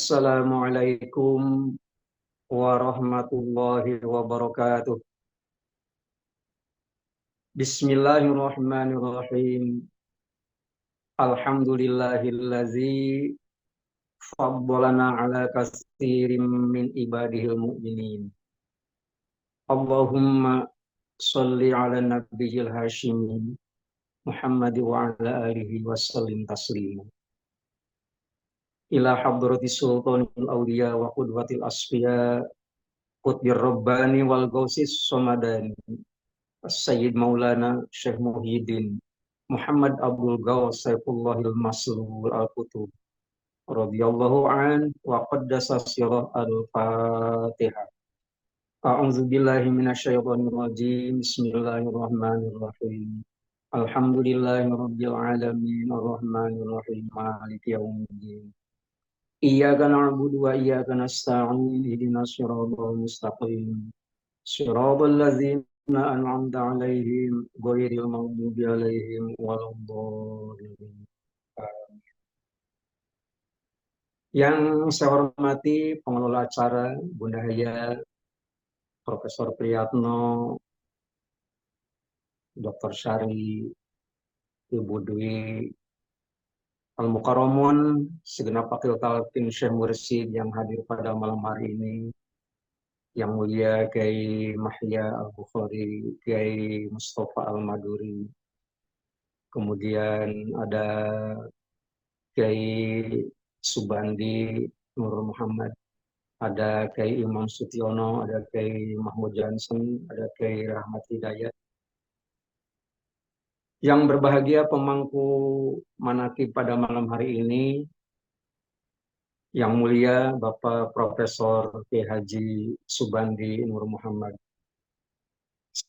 Assalamualaikum warahmatullahi wabarakatuh. Bismillahirrahmanirrahim. Alhamdulillahillazi faddalana ala katsirin min ibadihil mu'minin. Allahumma sholli ala nabiyyil hashimi Muhammad wa ala alihi wa sallim taslima. Ila hadratis sultanil awliya wa qudwatil asfiya qutbir rabbani wal gausis somadani Sayyid Maulana Syekh Muhyiddin Muhammad Abdul Ghaus Saifullahil Maslul Al-Qutub radhiyallahu an wa qaddasa sirah al-Fatihah. A'udzu billahi minasyaitonir rajim. Bismillahirrahmanirrahim. Alhamdulillahi rabbil alamin arrahmanir rahim maliki yaumiddin. Iyyaka na'budu wa iyyaka nasta'in ihdinas siratal mustaqim. Siratal ladzina an'amta 'alaihim ghairil maghdubi 'alaihim waladdallin. Yang saya hormati pengelola acara Bunda Haya, Profesor Priyatno, Dr. Syari, Ibu Dwi, Al-Mukarramun, segenap wakil talqin Syekh Mursyid yang hadir pada malam hari ini, Yang Mulia Kiai Mahya Al-Bukhari, Kiai Mustafa Al-Maduri, kemudian ada Kiai Subandi Nur Muhammad, ada Kiai Imam Sutiono, ada Kiai Mahmud Johnson, ada Kiai Rahmat Hidayat. Yang berbahagia pemangku manaqib pada malam hari ini, Yang Mulia Bapak Profesor Kiai Haji Subandi Nur Muhammad.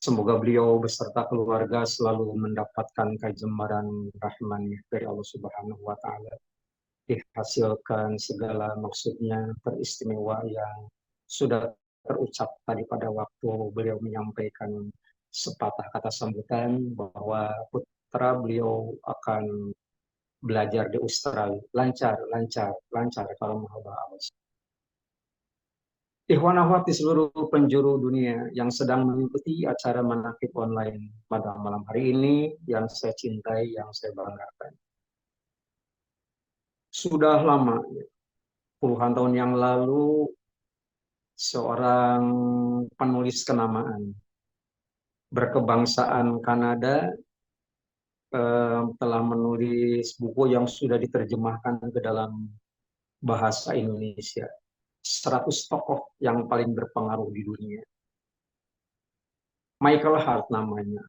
Semoga beliau beserta keluarga selalu mendapatkan kajemaran rahman dari Allah Subhanahu wa Ta'ala. Dihasilkan segala maksudnya teristimewa yang sudah terucap tadi pada waktu beliau menyampaikan sepatah kata sambutan bahwa putra beliau akan belajar di Australia. Lancar kalau mau bahas. Ikhwan akhwat di seluruh penjuru dunia yang sedang mengikuti acara manaqib online pada malam hari ini, yang saya cintai, yang saya banggakan. Sudah lama, puluhan tahun yang lalu, seorang penulis kenamaan berkebangsaan Kanada telah menulis buku yang sudah diterjemahkan ke dalam bahasa Indonesia. 100 tokoh yang paling berpengaruh di dunia. Michael Hart namanya.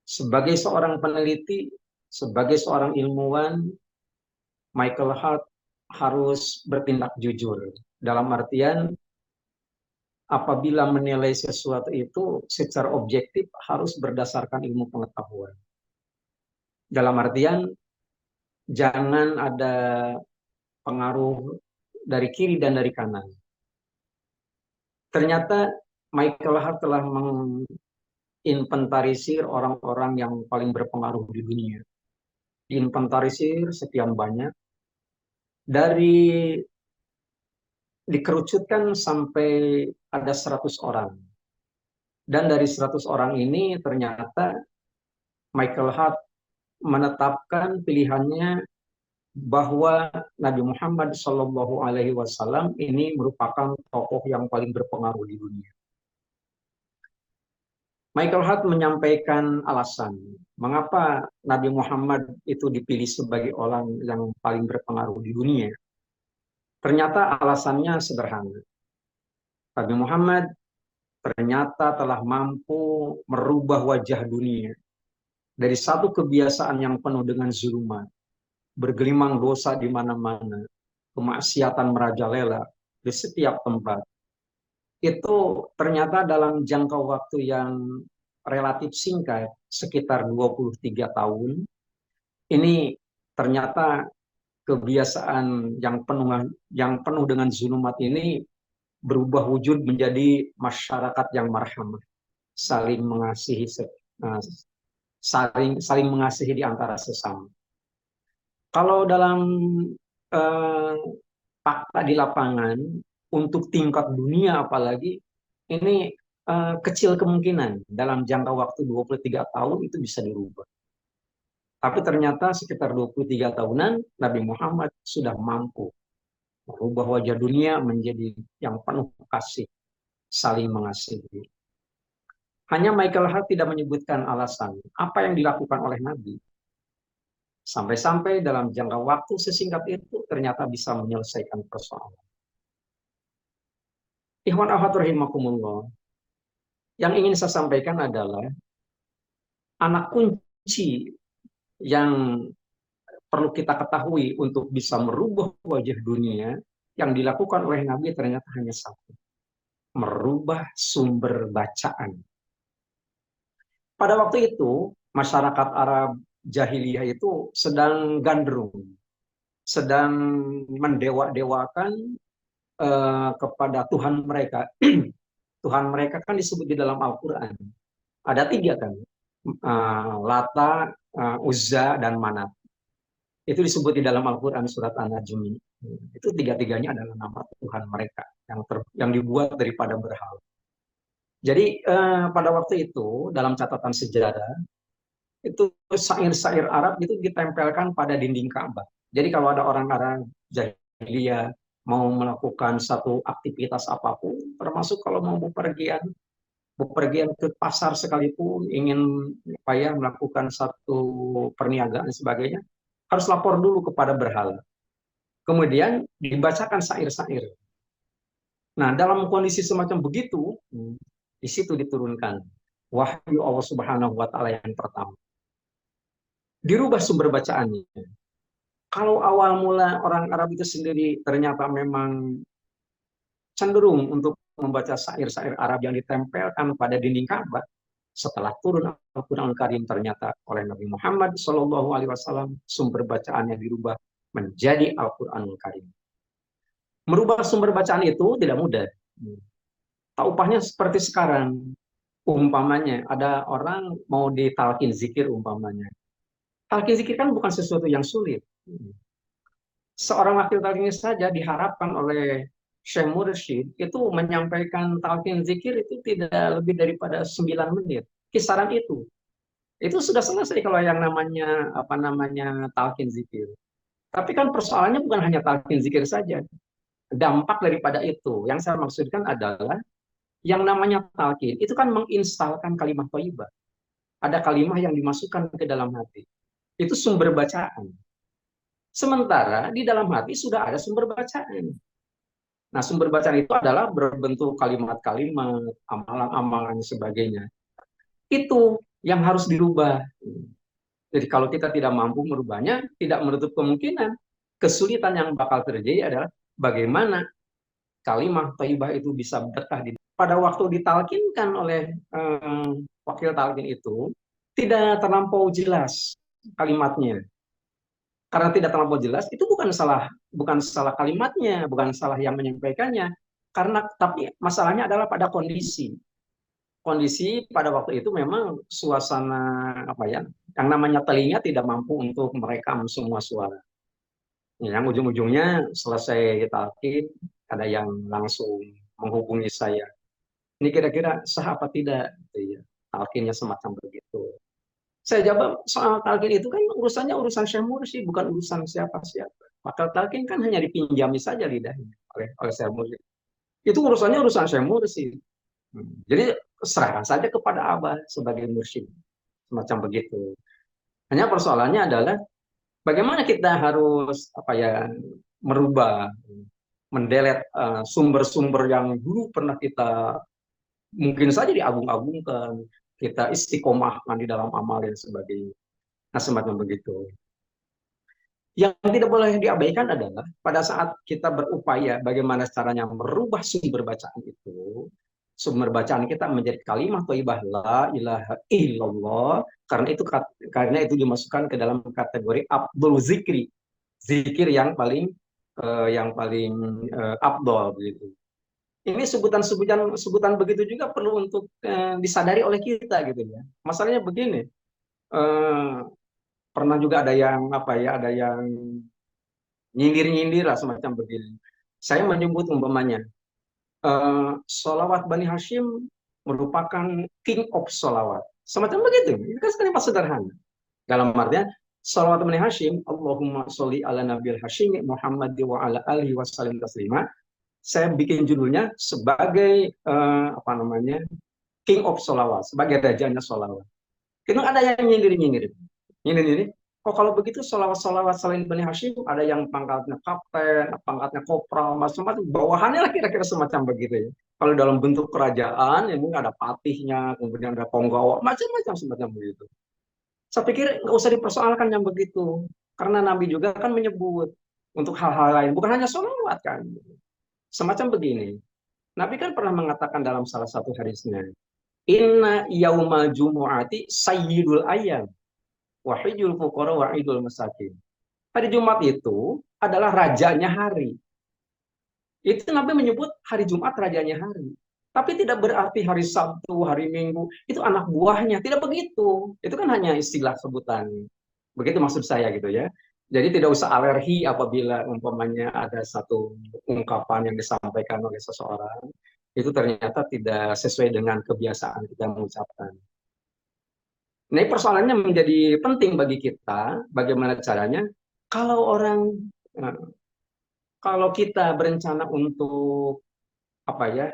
Sebagai seorang peneliti, sebagai seorang ilmuwan, Michael Hart harus bertindak jujur. Dalam artian, apabila menilai sesuatu itu secara objektif harus berdasarkan ilmu pengetahuan. Dalam artian, jangan ada pengaruh dari kiri dan dari kanan. Ternyata Michael Hart telah menginventarisir orang-orang yang paling berpengaruh di dunia. Diinventarisir sekian banyak. Dikerucutkan sampai ada 100 orang. Dan dari 100 orang ini ternyata Michael Hart menetapkan pilihannya bahwa Nabi Muhammad SAW ini merupakan tokoh yang paling berpengaruh di dunia. Michael Hart menyampaikan alasan mengapa Nabi Muhammad itu dipilih sebagai orang yang paling berpengaruh di dunia. Ternyata alasannya sederhana. Nabi Muhammad ternyata telah mampu merubah wajah dunia dari satu kebiasaan yang penuh dengan zulumat, bergelimang dosa di mana-mana, kemaksiatan merajalela di setiap tempat. Itu ternyata dalam jangka waktu yang relatif singkat, sekitar 23 tahun, ini ternyata kebiasaan yang penuh dengan zulumat ini berubah wujud menjadi masyarakat yang marhamah, saling mengasihi saling mengasihi di antara sesama. Kalau dalam fakta di lapangan untuk tingkat dunia apalagi ini kecil kemungkinan dalam jangka waktu 23 tahun itu bisa dirubah. Tapi ternyata sekitar 23 tahunan Nabi Muhammad sudah mampu merubah wajah dunia menjadi yang penuh kasih, saling mengasihi. Hanya Michael Hart tidak menyebutkan alasan apa yang dilakukan oleh Nabi. Sampai-sampai dalam jangka waktu sesingkat itu ternyata bisa menyelesaikan persoalan. Ikhwan akhwat rahimakumullah. Yang ingin saya sampaikan adalah anak kunci yang perlu kita ketahui untuk bisa merubah wajah dunia yang dilakukan oleh Nabi ternyata hanya satu. Merubah sumber bacaan. Pada waktu itu, masyarakat Arab jahiliyah itu sedang gandrung, sedang mendewa-dewakan kepada Tuhan mereka. Tuhan mereka kan disebut di dalam Al-Quran. Ada tiga kan, Lata, Uzza, dan Manat. Itu disebut di dalam Al-Quran surat An-Najm. Itu tiga-tiganya adalah nama Tuhan mereka yang dibuat daripada berhala. Jadi pada waktu itu dalam catatan sejarah itu syair-syair Arab itu ditempelkan pada dinding Ka'bah. Jadi kalau ada orang Arab jahiliyah mau melakukan satu aktivitas apapun, termasuk kalau mau bepergian ke pasar sekalipun, ingin melakukan satu perniagaan dan sebagainya, harus lapor dulu kepada berhala. Kemudian dibacakan syair-syair. Nah, dalam kondisi semacam begitu, di situ diturunkan wahyu Allah Subhanahu wa taala yang pertama. Dirubah sumber bacaannya. Kalau awal mula orang Arab itu sendiri ternyata memang cenderung untuk membaca syair-syair Arab yang ditempelkan pada dinding Ka'bah, setelah turun Al-Quran Al-Karim ternyata oleh Nabi Muhammad SAW sumber bacaannya dirubah menjadi Al-Quran Al-Karim. Merubah sumber bacaan itu tidak mudah. Tak upahnya seperti sekarang. Umpamanya ada orang mau ditalkin zikir umpamanya. Talkin zikir kan bukan sesuatu yang sulit. Seorang wakil talkin saja diharapkan oleh Syekh Mursyid itu menyampaikan talqin zikir itu tidak lebih daripada 9 menit. Kisaran itu. Itu sudah selesai kalau yang namanya talqin zikir. Tapi kan persoalannya bukan hanya talqin zikir saja. Dampak daripada itu yang saya maksudkan adalah yang namanya talqin itu kan menginstalkan kalimat thayyibah. Ada kalimat yang dimasukkan ke dalam hati. Itu sumber bacaan. Sementara di dalam hati sudah ada sumber bacaan. Nah, sumber bacaan itu adalah berbentuk kalimat-kalimat, amalan-amalan, sebagainya. Itu yang harus dirubah. Jadi kalau kita tidak mampu merubahnya, tidak menutup kemungkinan kesulitan yang bakal terjadi adalah bagaimana kalimat thayyibah itu bisa betah pada waktu ditalkinkan oleh wakil talkin itu tidak terlampau jelas kalimatnya. Karena tidak terlampau jelas, itu bukan salah kalimatnya, bukan salah yang menyampaikannya. Tapi masalahnya adalah pada kondisi. Kondisi pada waktu itu memang suasana yang namanya telinga tidak mampu untuk merekam semua suara. Yang ujung-ujungnya selesai talqin, ada yang langsung menghubungi saya. Ini kira-kira sah apa tidak? Talqinnya semacam begitu. Saya jawab soal talqin itu kan urusannya urusan Syekh Mursyid, bukan urusan siapa-siapa. Maka talqin kan hanya dipinjami saja lidahnya oleh Syekh Mursyid. Itu urusannya urusan Syekh Mursyid. Jadi serahkan saja kepada Abah sebagai mursyid. Semacam begitu. Hanya persoalannya adalah bagaimana kita harus merubah, mendelet sumber-sumber yang dulu pernah kita mungkin saja diagung-agungkan, kita istiqomahkan di dalam amal dan sebagainya. Nah, semacam begitu. Yang tidak boleh diabaikan adalah pada saat kita berupaya bagaimana caranya merubah sumber bacaan itu, sumber bacaan kita menjadi kalimat thayyibah la ilaha illallah, karena itu dimasukkan ke dalam kategori afdhol zikri, zikir yang paling afdol begitu. Ini sebutan begitu juga perlu untuk disadari oleh kita gitu ya. Masalahnya begini, pernah juga ada yang nyindir-nyindir lah semacam begini. Saya menyebut umpamanya, solawat Bani Hashim merupakan king of solawat. Semacam begitu. Itu kan kalimat sederhana. Dalam artian, salawat Bani Hashim, Allahumma sholli ala nabil Hashim, Muhammad wa ala alihi wasallam taslima. Saya bikin judulnya sebagai apa namanya, king of solawat, sebagai rajanya solawat. Itu ada yang nyindir-nyindir. Nyindir-nyindir. Oh, kalau begitu solawat-solawat selain Bani Hashim, ada yang pangkatnya kapten, pangkatnya kopral, macam-macam. Bawahannya lah kira-kira semacam begitu ya. Kalau dalam bentuk kerajaan, ya mungkin ada patihnya, kemudian ada penggawa, macam-macam semacam begitu. Saya pikir nggak usah dipersoalkan yang begitu. Karena Nabi juga kan menyebut untuk hal-hal lain. Bukan hanya sholawat kan. Semacam begini. Nabi kan pernah mengatakan dalam salah satu hadisnya, Inna yaumal jumu'ati sayyidul ayam, wahidul fuqara wahidul masakin. Hari Jumat itu adalah rajanya hari. Itu Nabi menyebut hari Jumat rajanya hari. Tapi tidak berarti hari Sabtu, hari Minggu, itu anak buahnya. Tidak begitu. Itu kan hanya istilah sebutan. Begitu maksud saya gitu ya. Jadi tidak usah alergi apabila umpamanya ada satu ungkapan yang disampaikan oleh seseorang, itu ternyata tidak sesuai dengan kebiasaan kita mengucapkan. Nah, ini persoalannya menjadi penting bagi kita, bagaimana caranya kalau orang, eh, kalau kita berencana untuk apa ya,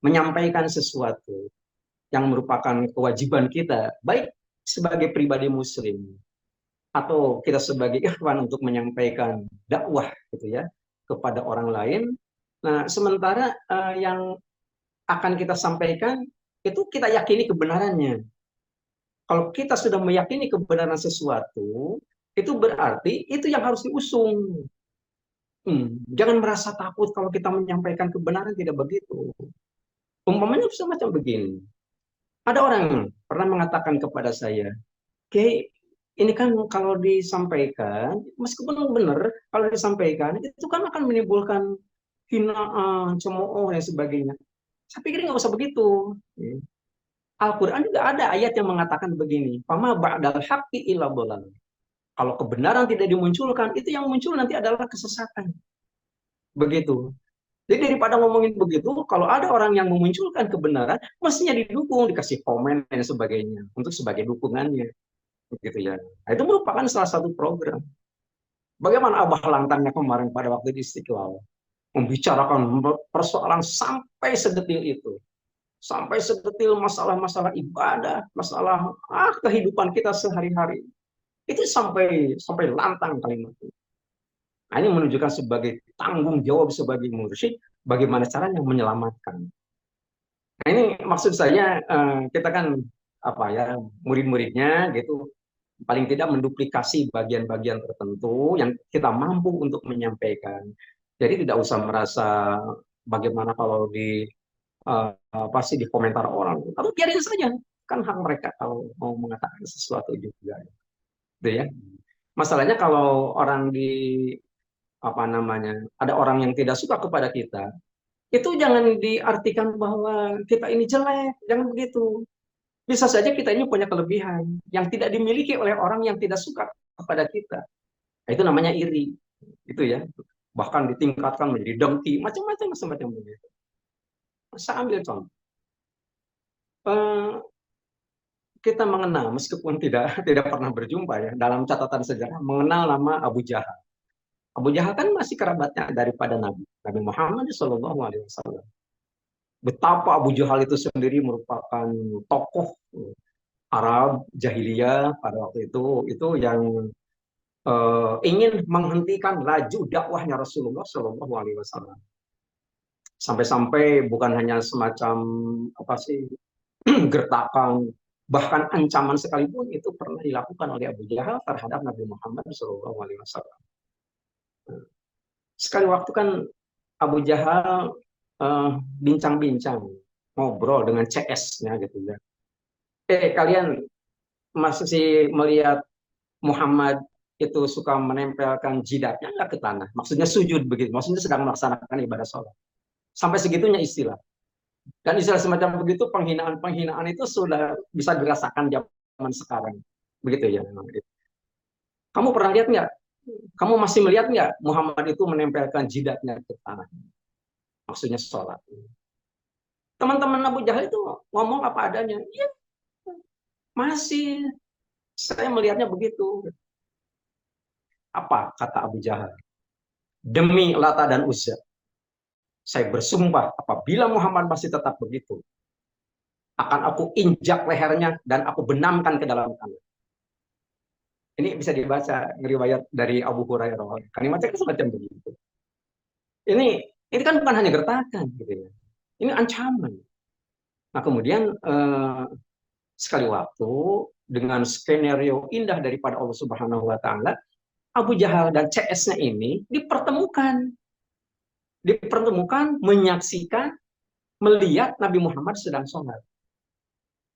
menyampaikan sesuatu yang merupakan kewajiban kita, baik sebagai pribadi Muslim atau kita sebagai ikhwan untuk menyampaikan dakwah gitu ya kepada orang lain. Nah, sementara yang akan kita sampaikan itu kita yakini kebenarannya. Kalau kita sudah meyakini kebenaran sesuatu, itu berarti itu yang harus diusung. Jangan merasa takut kalau kita menyampaikan kebenaran, tidak begitu. Umpamanya semacam begini. Ada orang pernah mengatakan kepada saya, Oke, ini kan kalau disampaikan, meskipun benar, kalau disampaikan, itu kan akan menimbulkan hinaan, cemooh, dan sebagainya. Saya pikir nggak usah begitu. Al-Quran juga ada ayat yang mengatakan begini, Fama ba'dal haqqi illa dhalal. Kalau kebenaran tidak dimunculkan, itu yang muncul nanti adalah kesesatan. Begitu. Jadi daripada ngomongin begitu, kalau ada orang yang memunculkan kebenaran, mestinya didukung, dikasih komen dan sebagainya untuk sebagai dukungannya, gitu ya. Nah, itu merupakan salah satu program. Bagaimana Abah Lantangnya kemarin pada waktu di Istiqlal membicarakan persoalan sampai sedetil itu, sampai sedetil masalah-masalah ibadah, masalah kehidupan kita sehari-hari. Itu sampai sampai lantang kalimat itu. Nah, ini menunjukkan sebagai tanggung jawab sebagai mursyid, bagaimana caranya menyelamatkan. Nah, ini maksud saya kita kan apa ya, murid-muridnya gitu, paling tidak menduplikasi bagian-bagian tertentu yang kita mampu untuk menyampaikan. Jadi tidak usah merasa bagaimana kalau di pasti di komentar orang, lalu biarin saja, kan hak mereka kalau mau mengatakan sesuatu juga, gitu ya. Masalahnya kalau orang di apa namanya, ada orang yang tidak suka kepada kita, itu jangan diartikan bahwa kita ini jelek, jangan begitu. Bisa saja kita ini punya kelebihan yang tidak dimiliki oleh orang yang tidak suka kepada kita. Nah, itu namanya iri, itu ya. Bahkan ditingkatkan menjadi dengki, macam-macam semacam begitu. Saya ambil contoh. Eh, kita mengenal, meskipun tidak tidak pernah berjumpa ya, dalam catatan sejarah mengenal nama Abu Jahal. Abu Jahal kan masih kerabatnya daripada Nabi Muhammad SAW. Betapa Abu Jahal itu sendiri merupakan tokoh Arab jahiliyah pada waktu itu yang ingin menghentikan laju dakwahnya Rasulullah SAW. Sampai-sampai bukan hanya semacam apa sih gertakan, bahkan ancaman sekalipun itu pernah dilakukan oleh Abu Jahal terhadap Nabi Muhammad SAW. Sekali waktu kan Abu Jahal bincang-bincang, ngobrol dengan CS-nya gitu ya. Kalian masih melihat Muhammad itu suka menempelkan jidatnya nggak ke tanah? Maksudnya sujud begitu. Maksudnya sedang melaksanakan ibadah sholat. Sampai segitunya istilah. Dan istilah semacam begitu, penghinaan-penghinaan itu sudah bisa dirasakan zaman sekarang. Begitu ya. Kamu pernah lihat nggak? Kamu masih melihat nggak Muhammad itu menempelkan jidatnya ke tanah? Maksudnya sholat. Teman-teman Abu Jahal itu ngomong apa adanya. Iya, masih. Saya melihatnya begitu. Apa kata Abu Jahal? Demi Lata dan Uzza, saya bersumpah apabila Muhammad masih tetap begitu, akan aku injak lehernya dan aku benamkan ke dalam tanah. Ini bisa dibaca riwayat dari Abu Hurairah. Kalimatnya kan semacam begitu. Ini ini kan bukan hanya gertakan gitu ya. Ini ancaman. Nah, kemudian sekali waktu dengan skenario indah daripada Allah Subhanahu wa taala, Abu Jahal dan CS-nya ini dipertemukan menyaksikan melihat Nabi Muhammad sedang sholat.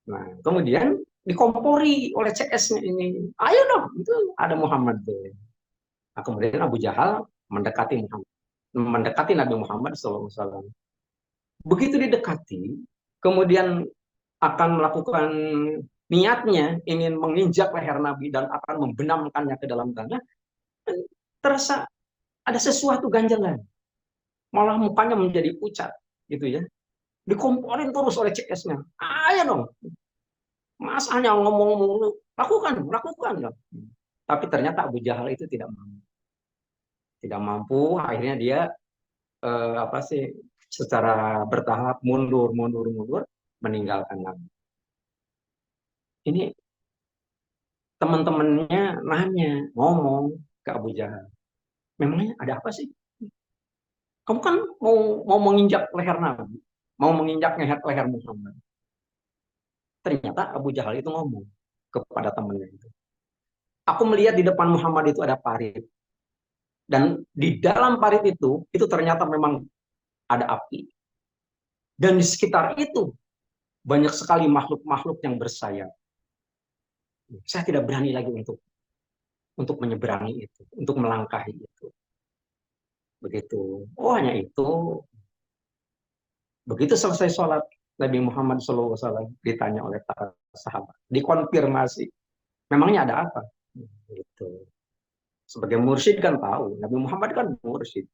Nah, kemudian dikompori oleh CS-nya ini. Ayo dong, itu ada Muhammad tuh. Nah, kemudian Abu Jahal mendekati Nabi Muhammad SAW. Begitu didekati, kemudian akan melakukan niatnya ingin menginjak leher Nabi dan akan membenamkannya ke dalam tanah, terasa ada sesuatu ganjalan. Malah mukanya menjadi pucat, gitu ya. Dikomporin terus oleh CS-nya. Ayo dong, Mas hanya ngomong-ngomong, lakukan, lakukan. Tapi ternyata Abu Jahal itu tidak mampu. Tidak mampu, akhirnya dia apa sih secara bertahap mundur, meninggalkan Nabi. Ini teman-temannya nanya, ngomong ke Abu Jahal, memangnya ada apa sih? Kamu kan mau menginjak leher Nabi, mau menginjak leher Muhammad. Ternyata Abu Jahal itu ngomong kepada temannya itu. Aku melihat di depan Muhammad itu ada parit. Dan di dalam parit itu ternyata memang ada api. Dan di sekitar itu banyak sekali makhluk-makhluk yang bersayap. Saya tidak berani lagi untuk menyeberangi itu, untuk melangkahi itu. Begitu. Oh, hanya itu. Begitu selesai sholat, Nabi Muhammad SAW ditanya oleh para sahabat. Dikonfirmasi. Memangnya ada apa? Gitu. Sebagai mursyid kan tahu. Nabi Muhammad kan mursyid.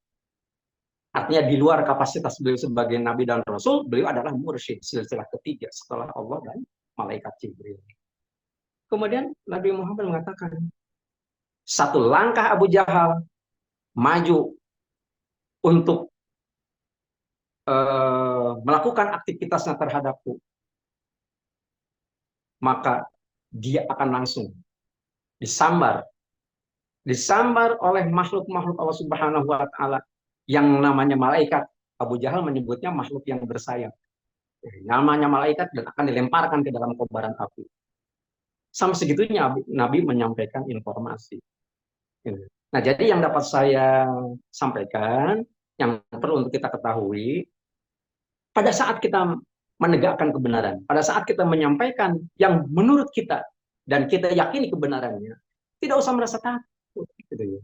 Artinya di luar kapasitas beliau sebagai Nabi dan Rasul, beliau adalah mursyid. Silsilah ketiga setelah Allah dan malaikat Jibril. Kemudian Nabi Muhammad mengatakan, satu langkah Abu Jahal maju untuk melakukan aktivitasnya terhadapku, maka dia akan langsung disambar oleh makhluk-makhluk Allah Subhanahu wa taala yang namanya malaikat. Abu Jahal menyebutnya makhluk yang bersayap. Namanya malaikat dan akan dilemparkan ke dalam kobaran api. Sampai segitunya Nabi menyampaikan informasi. Nah, jadi yang dapat saya sampaikan, yang perlu untuk kita ketahui, pada saat kita menegakkan kebenaran, pada saat kita menyampaikan yang menurut kita dan kita yakini kebenarannya, tidak usah merasa takut. Gitu ya.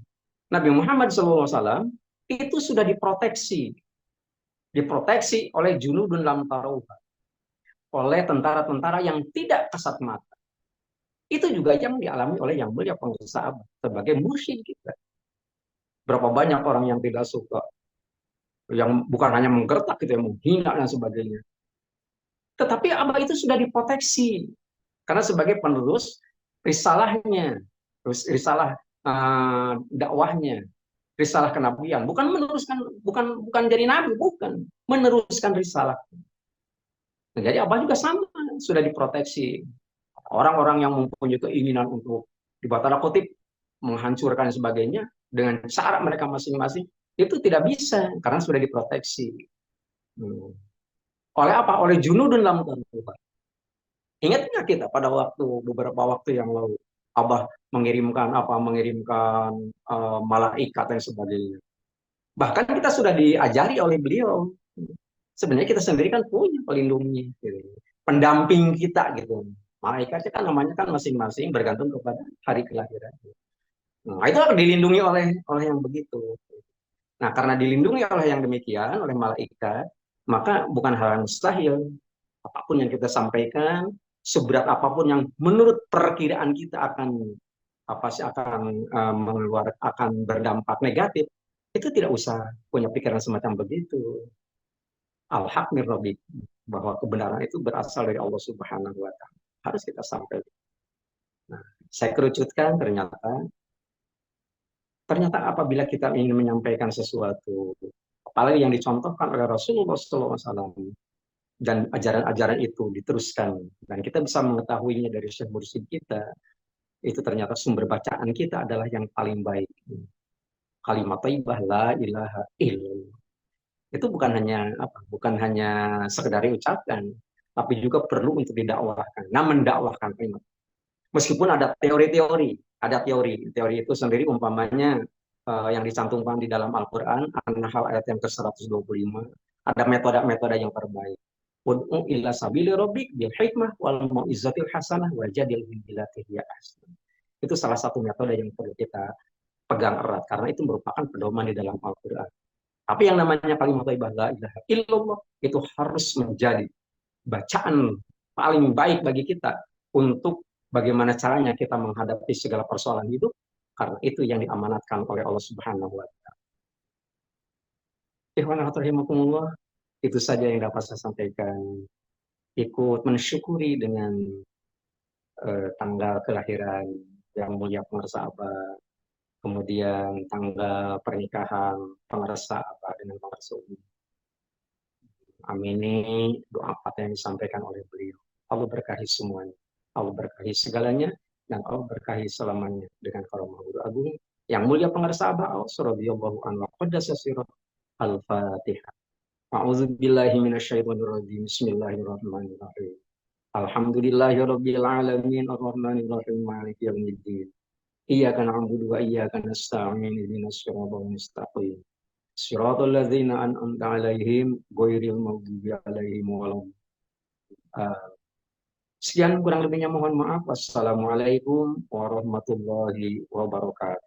Nabi Muhammad SAW itu sudah diproteksi oleh junudun lam tarawha, oleh tentara-tentara yang tidak kasat mata. Itu juga yang dialami oleh yang mulia sahabat sebagai mursyid kita. Berapa banyak orang yang tidak suka, yang bukan hanya menggertak gitu, yang menghina dan sebagainya. Tetapi Abah itu sudah diproteksi karena sebagai penerus risalahnya, risalah dakwahnya, risalah kenabian, bukan meneruskan, bukan jadi nabi, bukan meneruskan risalah. Nah, jadi Abah juga sama, sudah diproteksi. Orang-orang yang mempunyai keinginan untuk dibatalkan kutip, menghancurkan sebagainya dengan cara mereka masing-masing itu tidak bisa karena sudah diproteksi. Oleh apa? Oleh junudun lam tarawha. Ingat nggak kita pada beberapa waktu yang lalu Abah mengirimkan malaikat dan sebagainya. Bahkan kita sudah diajari oleh beliau. Sebenarnya kita sendiri kan punya pelindungnya, gitu. Pendamping kita gitu. Malaikatnya kan namanya kan masing-masing bergantung kepada hari kelahiran. Nah, itu akan dilindungi oleh yang begitu. Nah, karena dilindungi oleh yang demikian, oleh malaikat, maka bukan hal yang mustahil. Apapun yang kita sampaikan, seberat apapun yang menurut perkiraan kita akan apa sih akan berdampak negatif, itu tidak usah punya pikiran semacam begitu. Al-haq min rabbik, bahwa kebenaran itu berasal dari Allah Subhanahu wa taala. Harus kita sampaikan. Nah, saya kerucutkan ternyata apabila kita ingin menyampaikan sesuatu, apalagi yang dicontohkan oleh Rasulullah SAW, dan ajaran-ajaran itu diteruskan, dan kita bisa mengetahuinya dari syekh mursyid kita, itu ternyata sumber bacaan kita adalah yang paling baik. Kalimat thayyibah la ilaha illallah. Itu bukan hanya sekedar diucapkan, tapi juga perlu untuk didakwahkan. Nah, mendakwahkan kalimat. Meskipun ada teori itu sendiri umpamanya yang dicantumkan di dalam Al-Qur'an, An-Nahl ayat yang ke-125, ada metode-metode yang terbaik. Ud'u ila sabili rabbik bil hikmah wal mau'izatil hasanah wajadil billati hiya ahsan. Itu salah satu metode yang perlu kita pegang erat karena itu merupakan pedoman di dalam Al-Qur'an. Tapi yang namanya kalimat thayyibah la ilaha illallah itu harus menjadi bacaan paling baik bagi kita untuk bagaimana caranya kita menghadapi segala persoalan hidup, karena itu yang diamanatkan oleh Allah Subhanahu wa taala. Ikhwan rahimakumullah, itu saja yang dapat saya sampaikan. Ikut mensyukuri dengan tanggal kelahiran yang mulia pengarsa Abah, kemudian tanggal pernikahan pengarsa Abah dengan pengarsa Umi. Amini doa yang disampaikan oleh beliau. Allah berkahi semuanya. Allah berkahi segalanya dan Allah berkahi selamanya dengan karamah guru agung yang mulia pengarsa Abah radhiyallahu anhu. Qaddasa sirah Al-Fatihah. A'udzu billahi minasyaitonir rajim. Bismillahirrahmanirrahim. Alhamdulillahirabbil alamin arrahmanir rahim maliki yaumiddin. Iyyaka na'budu wa iyyaka nasta'in ihdinas siratal mustaqim. Siratal ladzina an'amta 'alaihim ghairil maghdubi 'alaihim waladdallin. Sekian kurang lebihnya mohon maaf. Wassalamualaikum warahmatullahi wabarakatuh.